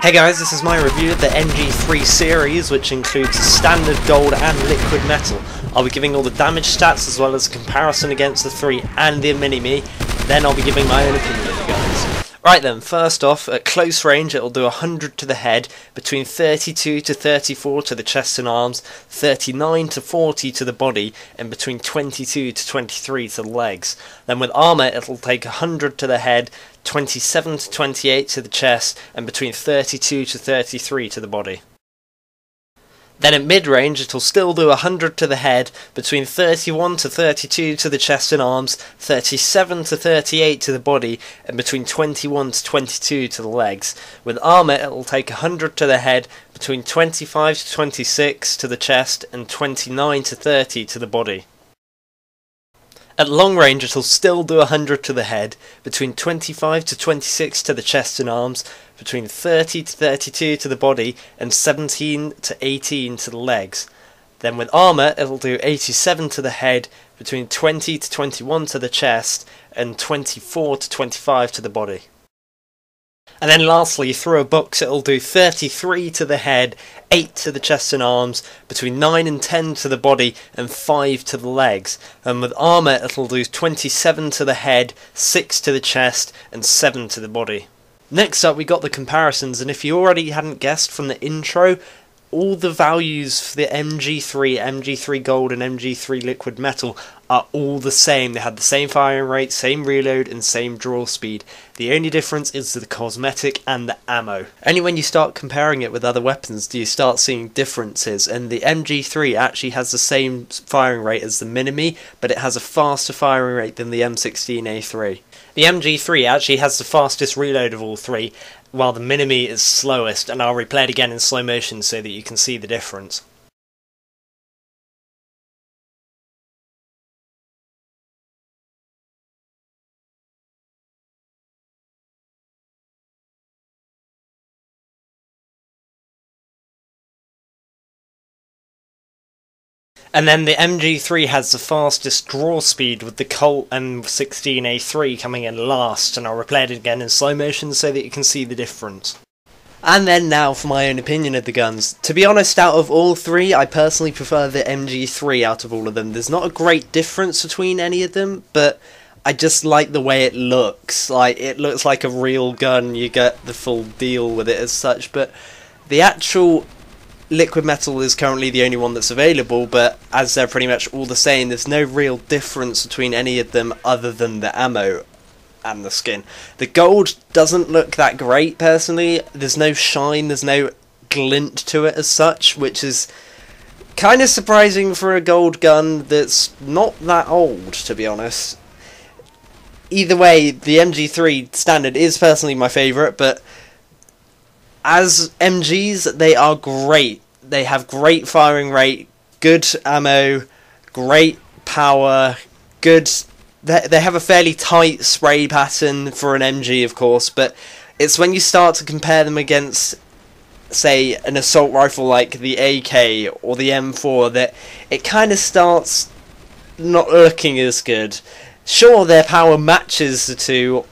Hey guys, this is my review of the MG3 series, which includes standard gold and liquid metal. I'll be giving all the damage stats as well as a comparison against the 3 and the mini-me, then I'll be giving my own opinion of the guns. Right then, first off, at close range it'll do 100 to the head, between 32 to 34 to the chest and arms, 39 to 40 to the body, and between 22 to 23 to the legs. Then with armour it'll take 100 to the head, 27 to 28 to the chest, and between 32 to 33 to the body. Then at mid-range it'll still do 100 to the head, between 31 to 32 to the chest and arms, 37 to 38 to the body, and between 21 to 22 to the legs. With armour it'll take 100 to the head, between 25 to 26 to the chest, and 29 to 30 to the body. At long range it'll still do 100 to the head, between 25 to 26 to the chest and arms, between 30 to 32 to the body, and 17 to 18 to the legs. Then with armour it'll do 87 to the head, between 20 to 21 to the chest, and 24 to 25 to the body. And then lastly, through a box it'll do 33 to the head, 8 to the chest and arms, between 9 and 10 to the body, and 5 to the legs. And with armour it'll do 27 to the head, 6 to the chest, and 7 to the body. Next up we got the comparisons, and if you already hadn't guessed from the intro, all the values for the MG3, MG3 Gold and MG3 Liquid Metal are all the same. They had the same firing rate, same reload and same draw speed. The only difference is the cosmetic and the ammo. Only when you start comparing it with other weapons do you start seeing differences, and the MG3 actually has the same firing rate as the mini-me, but it has a faster firing rate than the M16A3. The MG3 actually has the fastest reload of all three, while the mini-me is slowest, and I'll replay it again in slow motion so that you can see the difference. And then the MG3 has the fastest draw speed, with the Colt M16A3 coming in last, and I'll replay it again in slow motion so that you can see the difference. And then now for my own opinion of the guns. To be honest, out of all three, I personally prefer the MG3 out of all of them. There's not a great difference between any of them, but I just like the way it looks. Like, it looks like a real gun, you get the full deal with it as such, but the actual liquid metal is currently the only one that's available, but as they're pretty much all the same, there's no real difference between any of them other than the ammo and the skin. The gold doesn't look that great personally. There's no shine, there's no glint to it as such, which is kind of surprising for a gold gun that's not that old, to be honest. Either way, the MG3 standard is personally my favourite, but as MGs, they are great. They have great firing rate, good ammo, great power, good. They have a fairly tight spray pattern for an MG, of course, but it's when you start to compare them against, say, an assault rifle like the AK or the M4 that it kind of starts not looking as good. Sure, their power matches the two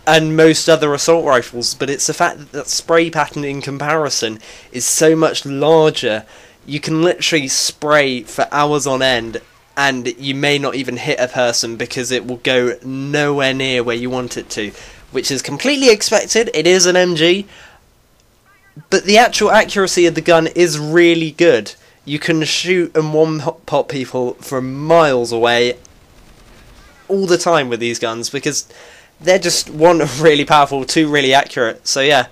and most other assault rifles, but it's the fact that that spray pattern in comparison is so much larger. You can literally spray for hours on end and you may not even hit a person because it will go nowhere near where you want it to, which is completely expected. It is an MG, but the actual accuracy of the gun is really good. You can shoot and one-pot people from miles away all the time with these guns because they're just, one, really powerful, two, really accurate. So yeah,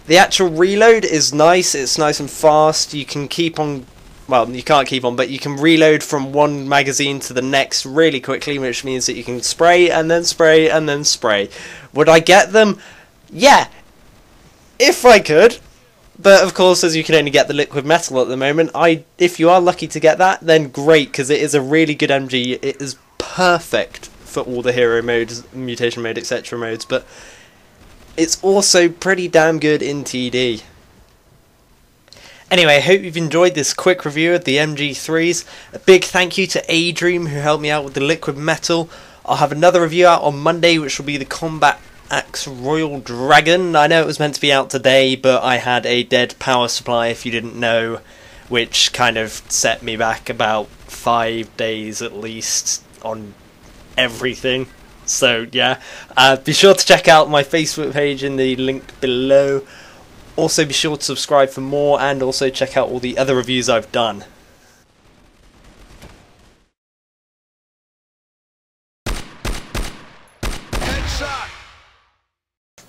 the actual reload is nice. It's nice and fast. You can keep on, well, you can't keep on, but you can reload from one magazine to the next really quickly, which means that you can spray and then spray and then spray. Would I get them? Yeah, if I could. But of course, as you can only get the liquid metal at the moment, if you are lucky to get that, then great, because it is a really good MG. It is perfect for all the hero modes, mutation mode, etc. modes, but it's also pretty damn good in TD. Anyway, I hope you've enjoyed this quick review of the MG3s. A big thank you to A-Dream who helped me out with the liquid metal. I'll have another review out on Monday, which will be the combat Axe Royal Dragon. I know it was meant to be out today, but I had a dead power supply, if you didn't know, which kind of set me back about 5 days at least on everything. So yeah, be sure to check out my Facebook page in the link below. Also be sure to subscribe for more, and also check out all the other reviews I've done.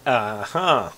Headshot!